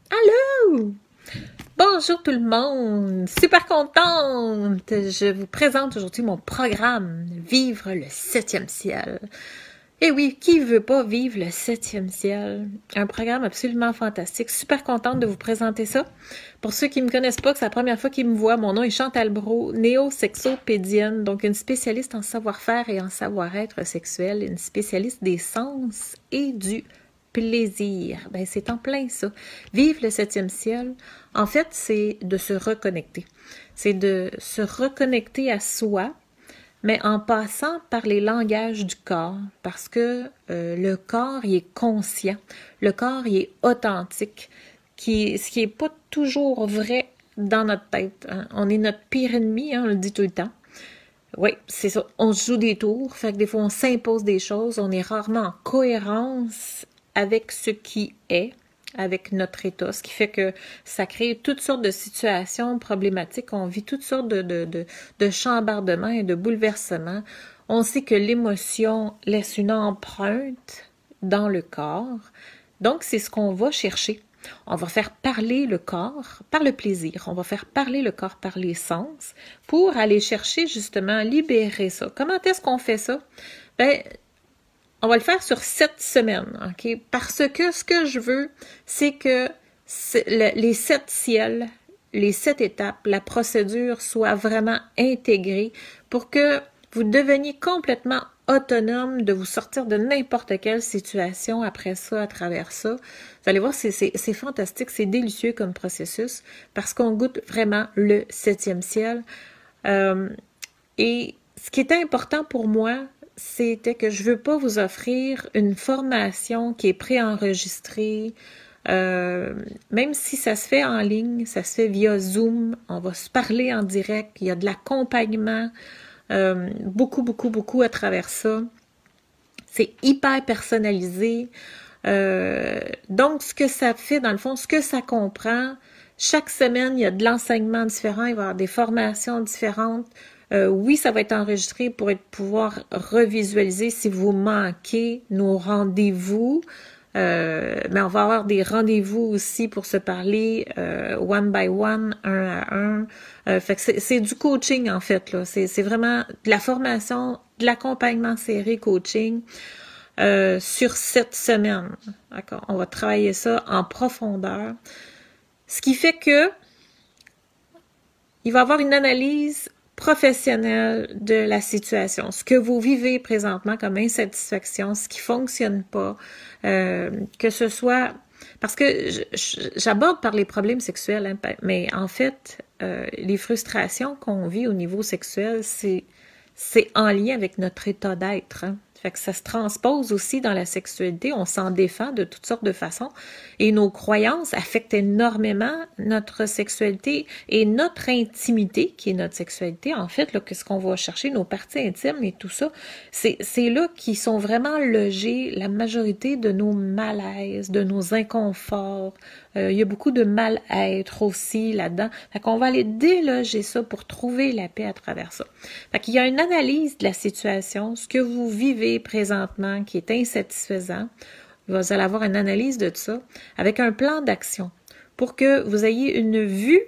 Allô! Bonjour tout le monde! Super contente! Je vous présente aujourd'hui mon programme Vivre le septième ciel. Et oui, qui veut pas vivre le septième ciel? Un programme absolument fantastique. Super contente de vous présenter ça. Pour ceux qui me connaissent pas, que c'est la première fois qu'ils me voient, mon nom est Chantal Brault, néo-sexopédienne, donc une spécialiste en savoir-faire et en savoir-être sexuel, une spécialiste des sens et du plaisir. Ben, c'est en plein ça. Vivre le septième ciel, en fait, c'est de se reconnecter. C'est de se reconnecter à soi, mais en passant par les langages du corps, parce que le corps, il est conscient, le corps, il est authentique, ce qui n'est pas toujours vrai dans notre tête. Hein. On est notre pire ennemi, hein, on le dit tout le temps. Oui, c'est ça. On se joue des tours, fait que des fois on s'impose des choses, on est rarement en cohérence avec ce qui est, avec notre état, ce qui fait que ça crée toutes sortes de situations problématiques, on vit toutes sortes de chambardements et de bouleversements. On sait que l'émotion laisse une empreinte dans le corps, donc c'est ce qu'on va chercher. On va faire parler le corps par le plaisir. On va faire parler le corps par les sens pour aller chercher justement, libérer ça. Comment est-ce qu'on fait ça? Ben, on va le faire sur 7 semaines, OK? Parce que ce que je veux, c'est que les 7 ciels, les 7 étapes, la procédure soit vraiment intégrée pour que vous deveniez complètement autonome de vous sortir de n'importe quelle situation après ça, à travers ça. Vous allez voir, c'est fantastique, c'est délicieux comme processus parce qu'on goûte vraiment le septième ciel. Et ce qui était important pour moi, c'était que je veux pas vous offrir une formation qui est préenregistrée, même si ça se fait en ligne, ça se fait via Zoom, on va se parler en direct, il y a de l'accompagnement, beaucoup à travers ça. C'est hyper personnalisé. Donc, ce que ça fait, dans le fond, ce que ça comprend, chaque semaine, il y a de l'enseignement différent, il va y avoir des formations différentes. Oui, ça va être enregistré pour pouvoir revisualiser si vous manquez nos rendez-vous. Mais on va avoir des rendez-vous aussi pour se parler one by one, un à un. Fait que c'est du coaching en fait là. C'est vraiment de la formation, de l'accompagnement serré coaching sur 7 semaines. D'accord? On va travailler ça en profondeur. Ce qui fait que il va y avoir une analyse professionnelle de la situation, ce que vous vivez présentement comme insatisfaction, ce qui fonctionne pas, que ce soit parce que j'aborde par les problèmes sexuels, hein, mais en fait, les frustrations qu'on vit au niveau sexuel, c'est en lien avec notre état d'être. Hein. Fait que ça se transpose aussi dans la sexualité, on s'en défend de toutes sortes de façons et nos croyances affectent énormément notre sexualité et notre intimité, qui est notre sexualité. En fait, là, qu'est-ce qu'on va chercher, nos parties intimes et tout ça, c'est là qui sont vraiment logés la majorité de nos malaises, de nos inconforts. Il y a beaucoup de mal-être aussi là-dedans. Fait qu'on va aller déloger ça pour trouver la paix à travers ça. Fait qu'il y a une analyse de la situation, ce que vous vivez présentement qui est insatisfaisant. Vous allez avoir une analyse de ça avec un plan d'action pour que vous ayez une vue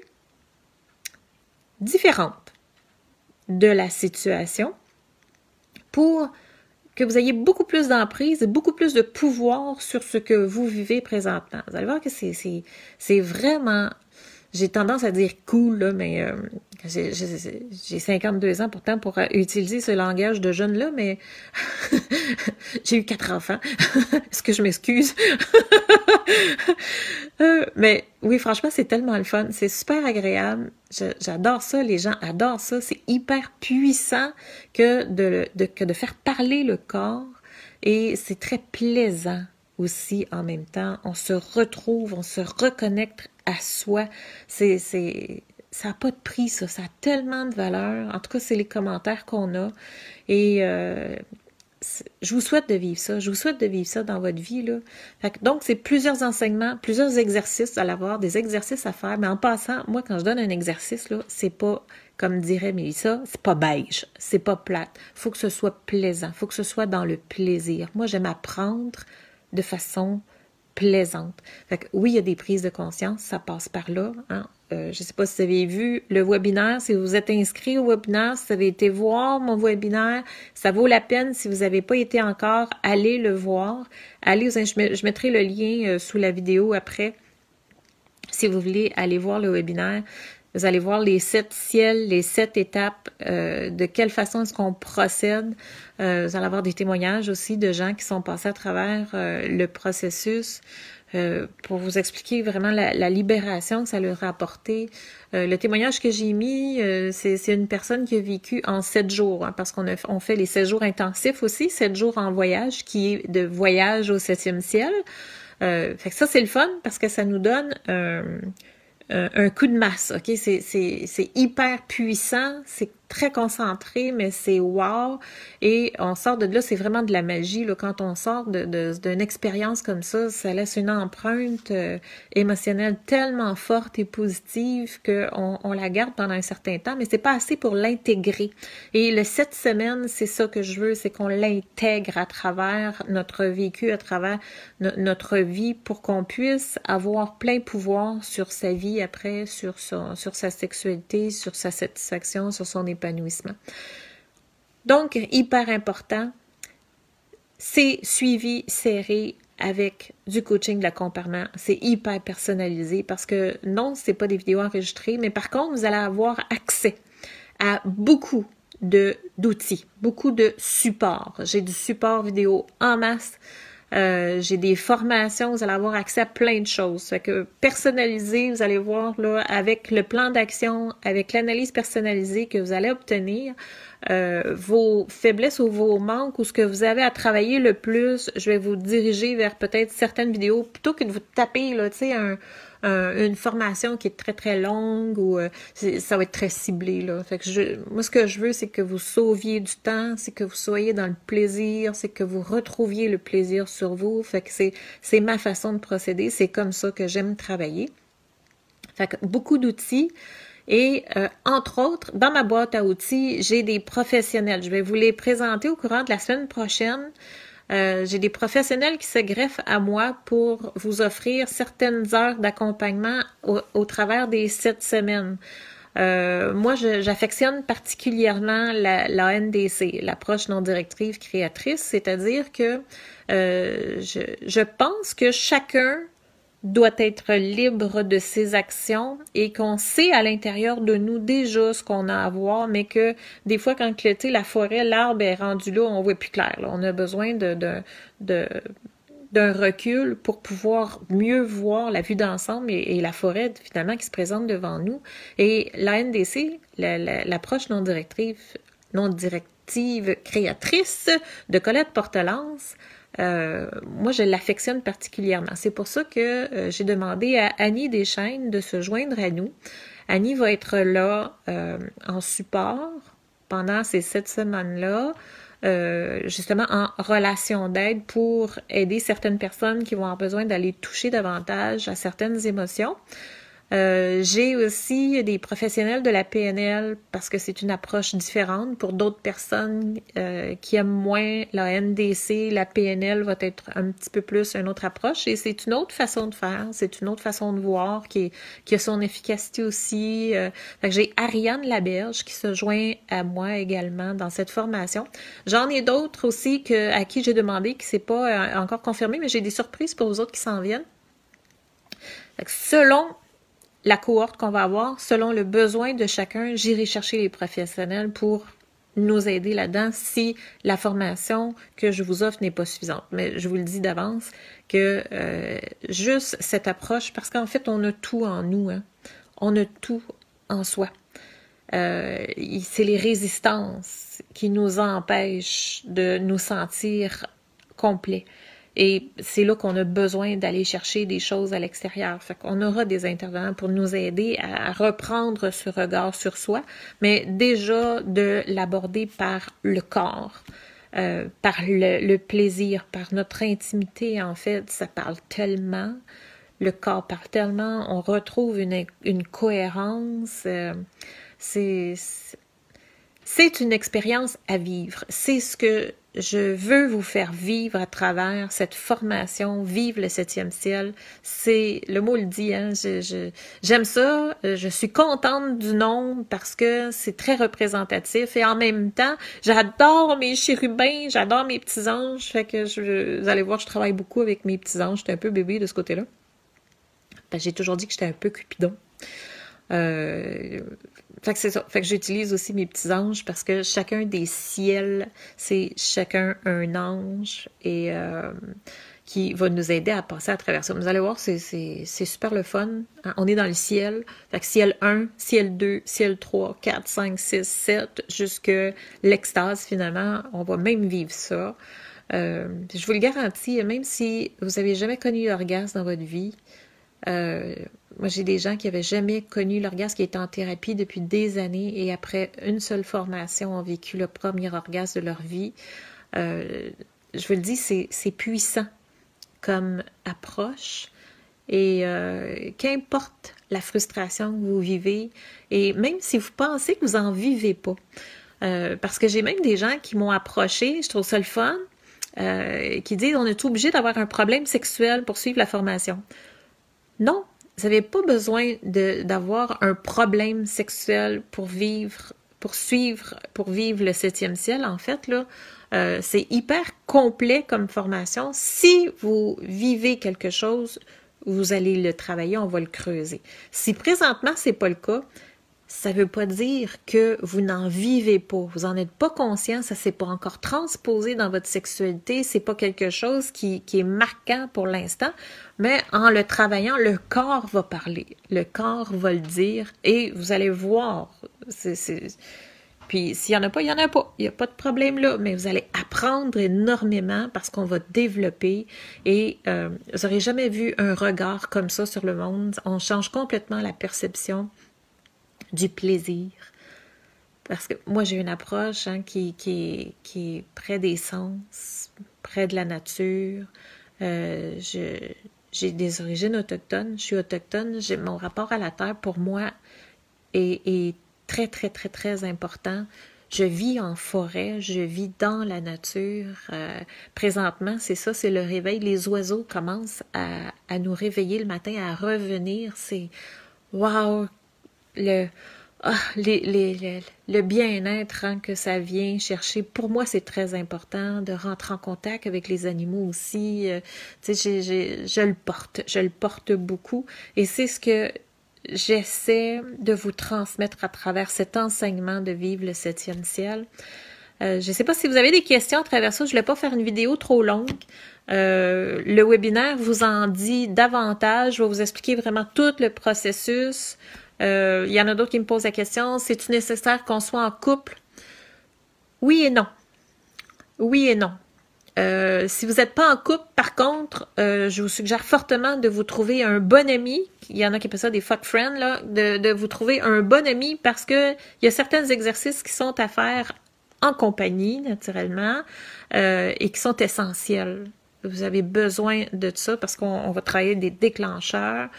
différente de la situation pour que vous ayez beaucoup plus d'emprise et beaucoup plus de pouvoir sur ce que vous vivez présentement. Vous allez voir que c'est vraiment, j'ai tendance à dire cool, là, mais j'ai 52 ans pourtant pour utiliser ce langage de jeune-là, mais j'ai eu 4 enfants. Est-ce que je m'excuse? Mais oui, franchement, c'est tellement le fun. C'est super agréable. J'adore ça. Les gens adorent ça. C'est hyper puissant que de faire parler le corps. Et c'est très plaisant aussi en même temps. On se retrouve, on se reconnecte à soi. Ça n'a pas de prix, ça. Ça a tellement de valeur. En tout cas, c'est les commentaires qu'on a. Et je vous souhaite de vivre ça. Je vous souhaite de vivre ça dans votre vie, là. Donc, c'est plusieurs enseignements, plusieurs exercices à l'avoir, des exercices à faire. Mais en passant, moi, quand je donne un exercice, là, c'est pas, comme dirait Mélissa, c'est pas beige, c'est pas plate. Faut que ce soit plaisant, faut que ce soit dans le plaisir. Moi, j'aime apprendre de façon plaisante. Fait que oui, il y a des prises de conscience, ça passe par là. Hein. Je ne sais pas si vous avez vu le webinaire, si vous êtes inscrit au webinaire, si vous avez été voir mon webinaire, ça vaut la peine. Si vous n'avez pas été encore, allez le voir. Je mettrai le lien sous la vidéo après. Si vous voulez aller voir le webinaire, vous allez voir les 7 ciels, les 7 étapes, de quelle façon est-ce qu'on procède. Vous allez avoir des témoignages aussi de gens qui sont passés à travers le processus pour vous expliquer vraiment la libération que ça leur a apporté. Le témoignage que j'ai mis, c'est une personne qui a vécu en 7 jours, hein, parce on fait les 7 jours intensifs aussi, 7 jours en voyage, qui est de voyage au 7e ciel. Fait que ça, c'est le fun parce que ça nous donne un coup de masse, ok? C'est hyper puissant, c'est très concentré, mais c'est wow! Et on sort de là, c'est vraiment de la magie, là. Quand on sort d'une expérience comme ça laisse une empreinte émotionnelle tellement forte et positive qu'on la garde pendant un certain temps, mais c'est pas assez pour l'intégrer. Et le 7 semaines, c'est ça que je veux, c'est qu'on l'intègre à travers notre vécu, à travers notre vie, pour qu'on puisse avoir plein pouvoir sur sa vie après, sur sa sexualité, sur sa satisfaction, sur son épanouissement. Donc, hyper important, c'est suivi serré avec du coaching de l'accompagnement. C'est hyper personnalisé parce que non, c'est pas des vidéos enregistrées, mais par contre, vous allez avoir accès à beaucoup d'outils, beaucoup de supports. J'ai du support vidéo en masse. J'ai des formations, vous allez avoir accès à plein de choses. Fait que personnalisé, vous allez voir là, avec le plan d'action, avec l'analyse personnalisée que vous allez obtenir, vos faiblesses ou vos manques ou ce que vous avez à travailler le plus, je vais vous diriger vers peut-être certaines vidéos plutôt que de vous taper là, tu sais, une formation qui est très très longue ou ça va être très ciblé là. Fait que moi ce que je veux c'est que vous sauviez du temps, c'est que vous soyez dans le plaisir, c'est que vous retrouviez le plaisir sur vous. Fait que c'est ma façon de procéder, c'est comme ça que j'aime travailler. Fait que beaucoup d'outils. Et entre autres, dans ma boîte à outils, j'ai des professionnels. Je vais vous les présenter au courant de la semaine prochaine. J'ai des professionnels qui se greffent à moi pour vous offrir certaines heures d'accompagnement au travers des 7 semaines. Moi, j'affectionne particulièrement la NDC, l'approche non directive créatrice, c'est-à-dire que je pense que chacun doit être libre de ses actions et qu'on sait à l'intérieur de nous déjà ce qu'on a à voir, mais que des fois, quand la forêt, l'arbre est rendu là, on voit plus clair. Là. On a besoin d'un recul pour pouvoir mieux voir la vue d'ensemble et la forêt finalement qui se présente devant nous. Et la NDC, l'approche non directive créatrice de Colette Portelance, moi, je l'affectionne particulièrement. C'est pour ça que j'ai demandé à Annie Deschaines de se joindre à nous. Annie va être là en support pendant ces 7 semaines-là, justement en relation d'aide pour aider certaines personnes qui vont avoir besoin d'aller toucher davantage à certaines émotions. J'ai aussi des professionnels de la PNL parce que c'est une approche différente. Pour d'autres personnes qui aiment moins la NDC, la PNL va être un petit peu plus une autre approche et c'est une autre façon de faire, c'est une autre façon de voir qui a son efficacité aussi. Fait que j'ai Ariane Laberge qui se joint à moi également dans cette formation. J'en ai d'autres aussi à qui j'ai demandé, qui c'est pas encore confirmé, mais j'ai des surprises pour vous autres qui s'en viennent. Fait que selon la cohorte qu'on va avoir, selon le besoin de chacun, j'irai chercher les professionnels pour nous aider là-dedans si la formation que je vous offre n'est pas suffisante. Mais je vous le dis d'avance que juste cette approche, parce qu'en fait, on a tout en nous, hein? On a tout en soi. C'est les résistances qui nous empêchent de nous sentir complets. Et c'est là qu'on a besoin d'aller chercher des choses à l'extérieur. Fait qu'on aura des intervenants pour nous aider à reprendre ce regard sur soi, mais déjà de l'aborder par le corps, par le plaisir, par notre intimité, en fait. Ça parle tellement, le corps parle tellement, on retrouve une cohérence. C'est une expérience à vivre. C'est ce que je veux vous faire vivre à travers cette formation, vivre le 7e ciel. C'est, le mot le dit, hein, j'aime ça, je suis contente du nom parce que c'est très représentatif et en même temps, j'adore mes chérubins, j'adore mes petits anges, fait que vous allez voir, je travaille beaucoup avec mes petits anges, j'étais un peu bébé de ce côté-là. J'ai toujours dit que j'étais un peu Cupidon. Fait que c'est ça. Fait que j'utilise aussi mes petits anges parce que chacun des ciels, c'est chacun un ange et qui va nous aider à passer à travers ça. Vous allez voir, c'est super le fun. On est dans le ciel. Fait que ciel 1, ciel 2, ciel 3, 4, 5, 6, 7, jusque l'extase finalement. On va même vivre ça. Je vous le garantis, même si vous n'avez jamais connu l'orgasme dans votre vie, moi, j'ai des gens qui n'avaient jamais connu l'orgasme, qui étaient en thérapie depuis des années et après une seule formation ont vécu le premier orgasme de leur vie. Je vous le dis, c'est puissant comme approche et qu'importe la frustration que vous vivez et même si vous pensez que vous n'en vivez pas, parce que j'ai même des gens qui m'ont approché, je trouve ça le fun, qui disent on est obligé d'avoir un problème sexuel pour suivre la formation. Non, vous n'avez pas besoin d'avoir un problème sexuel pour vivre le 7e ciel. En fait, là, c'est hyper complet comme formation. Si vous vivez quelque chose, vous allez le travailler, on va le creuser. Si présentement, c'est pas le cas, ça veut pas dire que vous n'en vivez pas. Vous n'en êtes pas conscient, ça s'est pas encore transposé dans votre sexualité, c'est pas quelque chose qui est marquant pour l'instant, mais en le travaillant, le corps va parler, le corps va le dire et vous allez voir. Puis s'il n'y en a pas, il n'y en a pas. Il n'y a pas de problème là, mais vous allez apprendre énormément parce qu'on va développer et vous n'aurez jamais vu un regard comme ça sur le monde. On change complètement la perception du plaisir. Parce que moi, j'ai une approche qui est près des sens, près de la nature. J'ai des origines autochtones, je suis autochtone, mon rapport à la terre, pour moi, est très, très, très, très important. Je vis en forêt, je vis dans la nature. Présentement, c'est ça, c'est le réveil. Les oiseaux commencent à nous réveiller le matin, à revenir. C'est wow! Le bien-être que ça vient chercher, pour moi, c'est très important de rentrer en contact avec les animaux aussi. Je le porte beaucoup et c'est ce que j'essaie de vous transmettre à travers cet enseignement de vivre le 7e ciel. Je ne sais pas si vous avez des questions à travers ça, je ne voulais pas faire une vidéo trop longue. Le webinaire vous en dit davantage, je vais vous expliquer vraiment tout le processus. Il y en a d'autres qui me posent la question, c'est-tu nécessaire qu'on soit en couple? Oui et non. Oui et non. Si vous n'êtes pas en couple, par contre, je vous suggère fortement de vous trouver un bon ami. Il y en a qui appellent ça des fuck friends, là, de vous trouver un bon ami parce que il y a certains exercices qui sont à faire en compagnie, naturellement, et qui sont essentiels. Vous avez besoin de ça parce qu'on va travailler des déclencheurs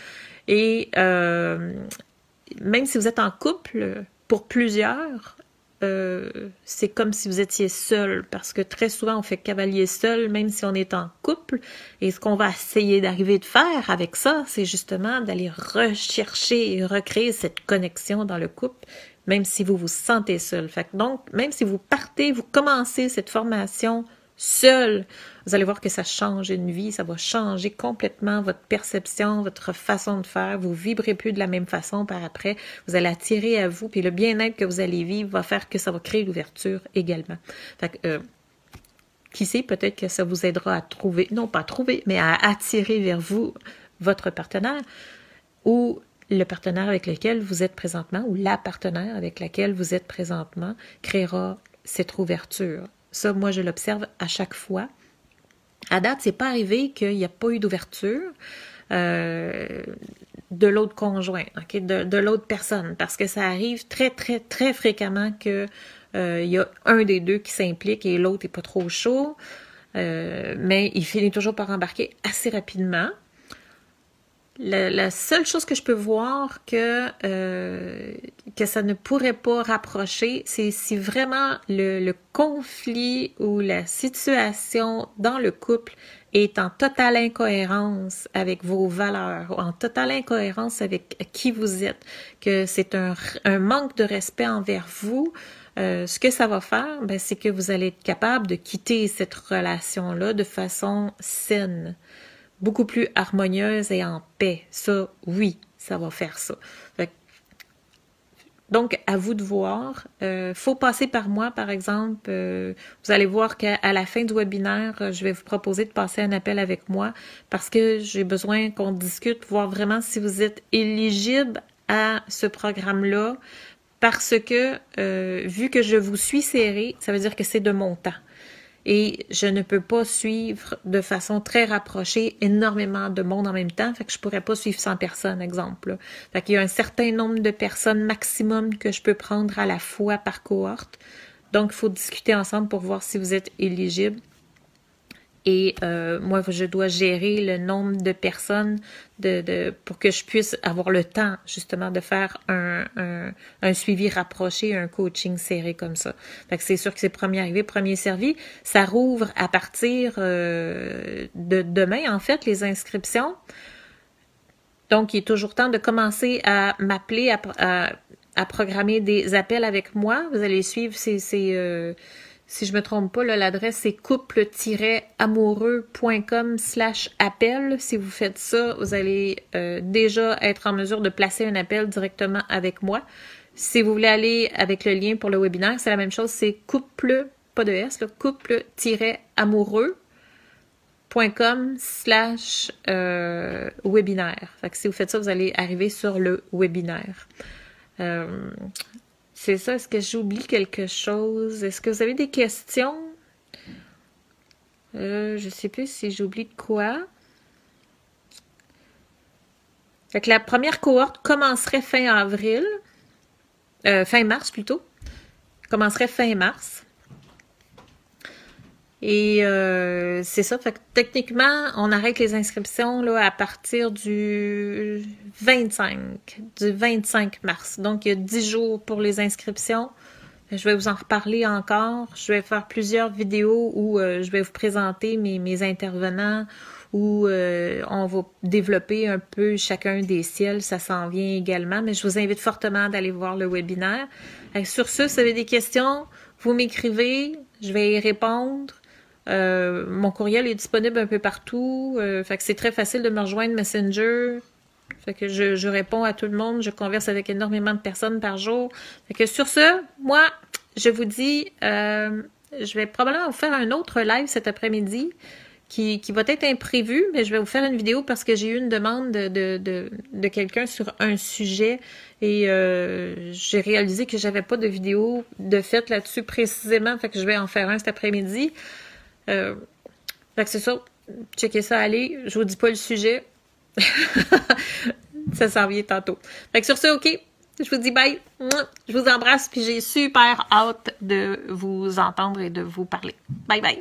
et même si vous êtes en couple, pour plusieurs, c'est comme si vous étiez seul, parce que très souvent on fait cavalier seul, même si on est en couple. Et ce qu'on va essayer d'arriver de faire avec ça, c'est justement d'aller rechercher et recréer cette connexion dans le couple, même si vous vous sentez seul. Fait que donc, même si vous partez, vous commencez cette formation seul, vous allez voir que ça change une vie, ça va changer complètement votre perception, votre façon de faire, vous vibrez plus de la même façon par après, vous allez attirer à vous, puis le bien-être que vous allez vivre va faire que ça va créer l'ouverture également. Fait que, qui sait, peut-être que ça vous aidera à trouver, non pas à trouver, mais à attirer vers vous votre partenaire ou le partenaire avec lequel vous êtes présentement ou la partenaire avec laquelle vous êtes présentement créera cette ouverture. Ça, moi, je l'observe à chaque fois. À date, c'est pas arrivé qu'il n'y a pas eu d'ouverture de l'autre conjoint, okay, de l'autre personne, parce que ça arrive très, très, très fréquemment que il y a un des deux qui s'implique et l'autre n'est pas trop chaud, mais il finit toujours par embarquer assez rapidement. La seule chose que je peux voir que ça ne pourrait pas rapprocher, c'est si vraiment le conflit ou la situation dans le couple est en totale incohérence avec vos valeurs, ou en totale incohérence avec qui vous êtes, que c'est un manque de respect envers vous. Ce que ça va faire, ben, c'est que vous allez être capable de quitter cette relation-là de façon saine, beaucoup plus harmonieuse et en paix. Ça, oui, ça va faire ça. Donc, à vous de voir. Faut passer par moi, par exemple. Vous allez voir qu'à la fin du webinaire, je vais vous proposer de passer un appel avec moi parce que j'ai besoin qu'on discute, voir vraiment si vous êtes éligible à ce programme-là. Parce que, vu que je vous suis serré, ça veut dire que c'est de mon temps. Et je ne peux pas suivre de façon très rapprochée énormément de monde en même temps. Fait que je pourrais pas suivre 100 personnes, exemple. Fait qu'il y a un certain nombre de personnes maximum que je peux prendre à la fois par cohorte. Donc, il faut discuter ensemble pour voir si vous êtes éligible. Et moi, je dois gérer le nombre de personnes pour que je puisse avoir le temps, justement, de faire un suivi rapproché, un coaching serré comme ça. Fait que c'est sûr que c'est premier arrivé, premier servi. Ça rouvre à partir de demain, en fait, les inscriptions. Donc, il est toujours temps de commencer à m'appeler, à programmer des appels avec moi. Vous allez suivre si je me trompe pas, l'adresse c'est couple-amoureux.com/appel. Si vous faites ça, vous allez déjà être en mesure de placer un appel directement avec moi. Si vous voulez aller avec le lien pour le webinaire, c'est la même chose, c'est couple, pas de S, couple-amoureux.com/webinaire. Fait que si vous faites ça, vous allez arriver sur le webinaire. C'est ça. Est-ce que j'oublie quelque chose? Est-ce que vous avez des questions? Je sais plus si j'oublie de quoi. Fait que la première cohorte commencerait fin avril. Fin mars plutôt. Commencerait fin mars. Et c'est ça. Fait que techniquement, on arrête les inscriptions là, à partir du 25 mars. Donc, il y a 10 jours pour les inscriptions. Je vais vous en reparler encore. Je vais faire plusieurs vidéos où je vais vous présenter mes intervenants, où on va développer un peu chacun des ciels. Ça s'en vient également. Mais je vous invite fortement d'aller voir le webinaire. Sur ce, si vous avez des questions, vous m'écrivez. Je vais y répondre. Mon courriel est disponible un peu partout. Fait que c'est très facile de me rejoindre Messenger. Fait que je réponds à tout le monde. Je converse avec énormément de personnes par jour. Fait que sur ce, moi, je vous dis, je vais probablement vous faire un autre live cet après-midi qui va être imprévu, mais je vais vous faire une vidéo parce que j'ai eu une demande de quelqu'un sur un sujet et j'ai réalisé que j'avais pas de vidéo de fait là-dessus précisément. Fait que je vais en faire un cet après-midi. Fait que c'est ça. Checkez ça, allez. Je vous dis pas le sujet. Ça s'en vient tantôt. Fait que sur ce, OK. Je vous dis bye. Je vous embrasse, puis j'ai super hâte de vous entendre et de vous parler. Bye bye.